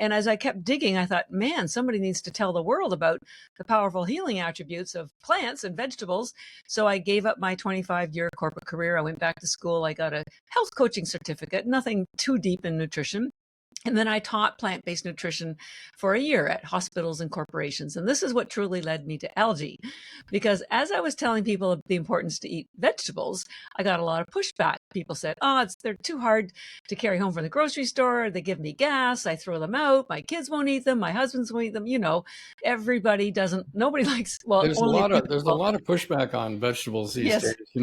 And as I kept digging, I thought, man, somebody needs to tell the world about the powerful healing attributes of plants and vegetables. So I gave up my 25-year corporate career. I went back to school. I got a health coaching certificate, nothing too deep in nutrition. And then I taught plant-based nutrition for a year at hospitals and corporations. And this is what truly led me to algae. Because as I was telling people the importance to eat vegetables, I got a lot of pushback. People said, oh, they're too hard to carry home from the grocery store. They give me gas. I throw them out. My kids won't eat them. My husbands won't eat them. Everybody doesn't, nobody likes, well, there's a lot of pushback on vegetables these days. Too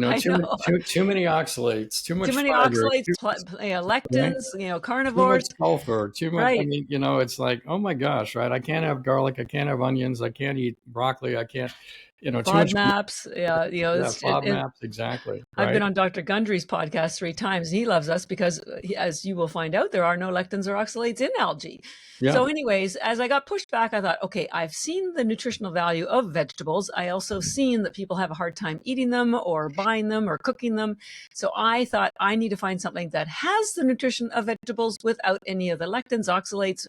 many oxalates, too much fiber, lectins, carnivores. Too much sulfur, too much. Right. I mean, it's like, oh my gosh, right? I can't have garlic. I can't have onions. I can't eat broccoli. I can't, FODMAPs, FODMAPs, exactly. Right? I've been on Dr. Gundry's podcast 3 times. He loves us because, as you will find out, there are no lectins or oxalates in algae. Yeah. So anyways, as I got pushed back, I thought, okay, I've seen the nutritional value of vegetables. I also seen that people have a hard time eating them or buying them or cooking them. So I thought I need to find something that has the nutrition of vegetables without any of the lectins, oxalates,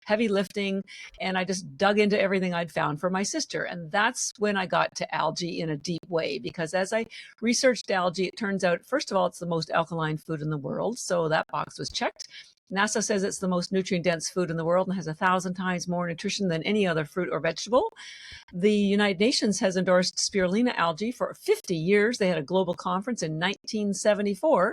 heavy lifting. And I just dug into everything I'd found for my sister. And that's when I got to algae in a deep way, because as I researched algae, it turns out, first of all, it's the most alkaline food in the world. So that box was checked. NASA says it's the most nutrient-dense food in the world and has 1,000 times more nutrition than any other fruit or vegetable. The United Nations has endorsed spirulina algae for 50 years. They had a global conference in 1974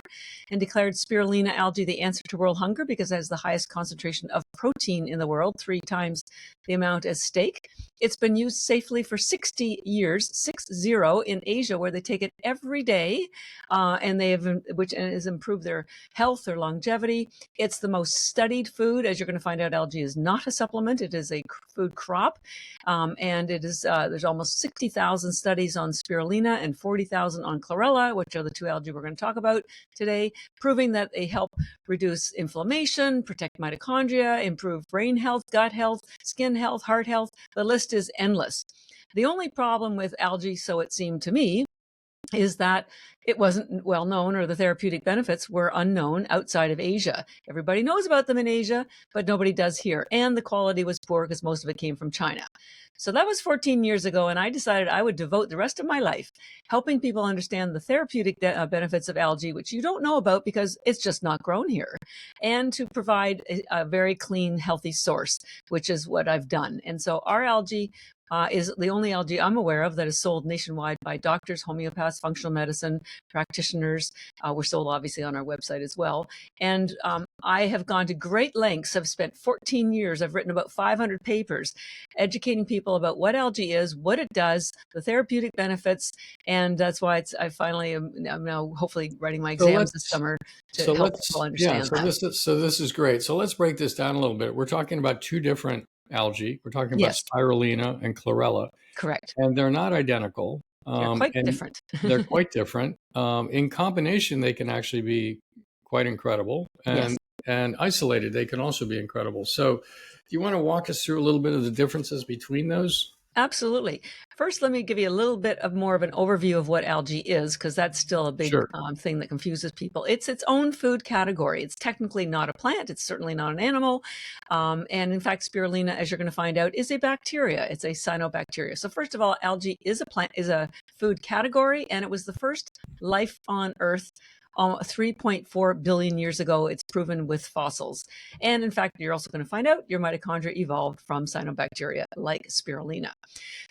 and declared spirulina algae the answer to world hunger because it has the highest concentration of protein in the world, 3 times the amount as steak. It's been used safely for 60 years, 60, in Asia, where they take it every day, which has improved their health, their longevity. It's the most studied food. As you're going to find out, algae is not a supplement. It is a food crop. And it is, there's almost 60,000 studies on spirulina and 40,000 on chlorella, which are the 2 algae we're going to talk about today, proving that they help reduce inflammation, protect mitochondria, improve brain health, gut health, skin health, heart health. The list is endless. The only problem with algae, so it seemed to me, is that it wasn't well known, or the therapeutic benefits were unknown outside of Asia. Everybody knows about them in Asia, but nobody does here. And the quality was poor because most of it came from China. So that was 14 years ago, and I decided I would devote the rest of my life helping people understand the therapeutic benefits of algae, which you don't know about because it's just not grown here, and to provide a very clean, healthy source, which is what I've done. And so our algae is the only algae I'm aware of that is sold nationwide by doctors, homeopaths, functional medicine practitioners. We're sold obviously on our website as well. And I have gone to great lengths. I've spent 14 years. I've written about 500 papers educating people about what algae is, what it does, the therapeutic benefits. And that's why I'm now hopefully writing my exams this summer to help people understand that. So this is great. So let's break this down a little bit. We're talking about 2 different algae. We're talking about spirulina and chlorella. Correct. And they're not identical. They're quite different. They're quite different. In combination, they can actually be quite incredible. And isolated, they can also be incredible. So do you want to walk us through a little bit of the differences between those? Absolutely. First, let me give you a little bit of more of an overview of what algae is, because that's still a big thing that confuses people. It's its own food category. It's technically not a plant. It's certainly not an animal. And in fact, spirulina, as you're going to find out, is a bacteria. It's a cyanobacteria. So first of all, algae is a food category, and it was the first life on Earth 3.4 billion years ago. It's proven with fossils. And in fact, you're also going to find out your mitochondria evolved from cyanobacteria like spirulina.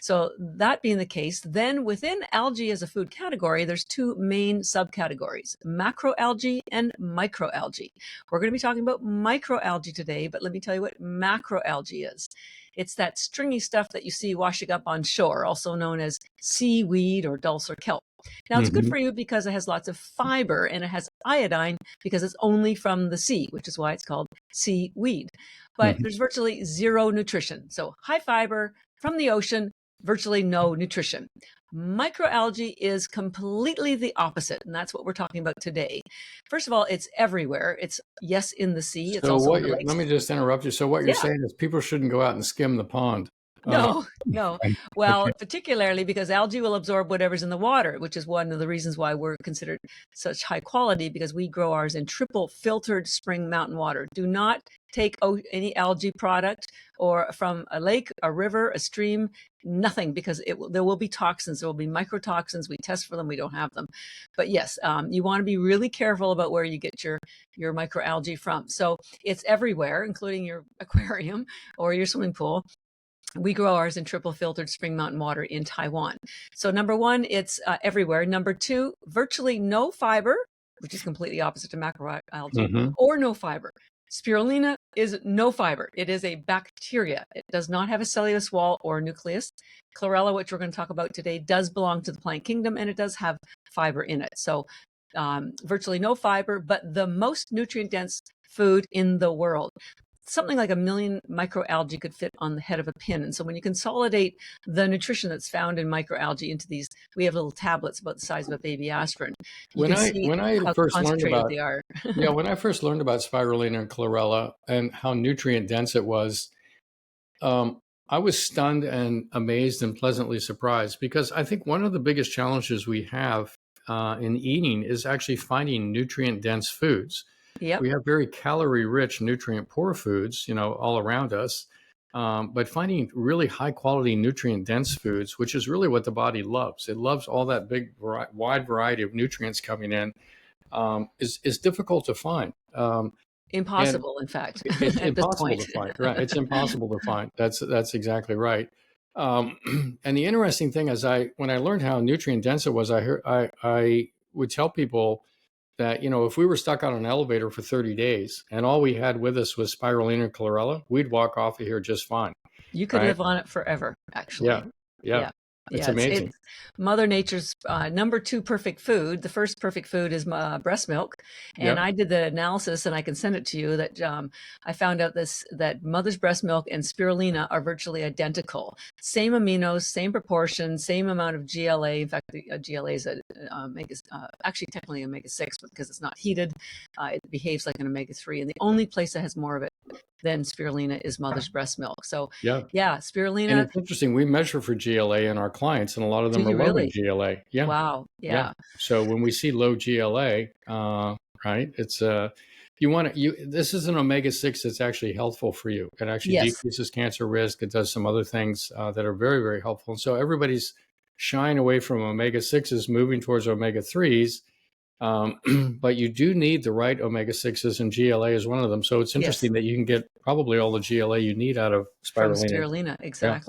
So that being the case, then within algae as a food category, there's 2 main subcategories, macroalgae and microalgae. We're going to be talking about microalgae today, but let me tell you what macroalgae is. It's that stringy stuff that you see washing up on shore, also known as seaweed or dulse or kelp. Now, it's good for you because it has lots of fiber, and it has iodine because it's only from the sea, which is why it's called seaweed. But there's virtually 0 nutrition. So high fiber from the ocean, virtually no nutrition. Microalgae is completely the opposite, and that's what we're talking about today. First of all, it's everywhere. It's, in the sea. It's also in the lakes. Let me just interrupt you. So what you're saying is people shouldn't go out and skim the pond. No, no. Well, Okay. particularly because algae will absorb whatever's in the water, which is one of the reasons why we're considered such high quality, because we grow ours in triple filtered spring mountain water. Do not take any algae product or from a lake, a river, a stream, nothing, because there will be toxins. There will be microtoxins. We test for them. We don't have them. But yes, you want to be really careful about where you get your microalgae from. So it's everywhere, including your aquarium or your swimming pool. We grow ours in triple filtered spring mountain water in Taiwan. So number one, it's everywhere. Number two, virtually no fiber, which is completely opposite to macroalgae, or no fiber. Spirulina is no fiber. It is a bacteria. It does not have a cellulose wall or nucleus. Chlorella, which we're going to talk about today, does belong to the plant kingdom, and it does have fiber in it. So virtually no fiber, but the most nutrient dense food in the world. Something like 1 million microalgae could fit on the head of a pin. And so when you consolidate the nutrition that's found in microalgae into these, we have little tablets about the size of a baby aspirin. When I first learned about they are. when I first learned about spirulina and chlorella and how nutrient dense it was, I was stunned and amazed and pleasantly surprised, because I think one of the biggest challenges we have in eating is actually finding nutrient dense foods. Yep. We have very calorie-rich, nutrient-poor foods, all around us. But finding really high-quality, nutrient-dense foods, which is really what the body loves. It loves all that big, wide variety of nutrients coming in, is difficult to find. Impossible, in fact. It's impossible to find. Right? It's impossible to find. That's exactly right. And the interesting thing is, when I learned how nutrient-dense it was, I would tell people that, if we were stuck on an elevator for 30 days and all we had with us was spirulina and chlorella, we'd walk off of here just fine. You could live on it forever, actually. Yeah. It's amazing. It's Mother Nature's number 2 perfect food. The first perfect food is breast milk. And I did the analysis, and I can send it to you, that I found out that mother's breast milk and spirulina are virtually identical. Same aminos, same proportion, same amount of GLA. In fact, the GLA is actually technically omega-6, but because it's not heated, it behaves like an omega-3. And the only place that has more of it than spirulina is mother's breast milk. So spirulina. And it's interesting. We measure for GLA in our clients, and a lot of them are low in GLA. Yeah. Wow. Yeah. So when we see low GLA, right, it's this is an omega-6 that's actually helpful for you. It actually decreases cancer risk. It does some other things that are very, very helpful. And so everybody's shying away from omega-6s, moving towards omega-3s. But you do need the right omega-6s, and GLA is one of them. So it's interesting that you can get probably all the GLA you need out of spirulina. From spirulina, exactly.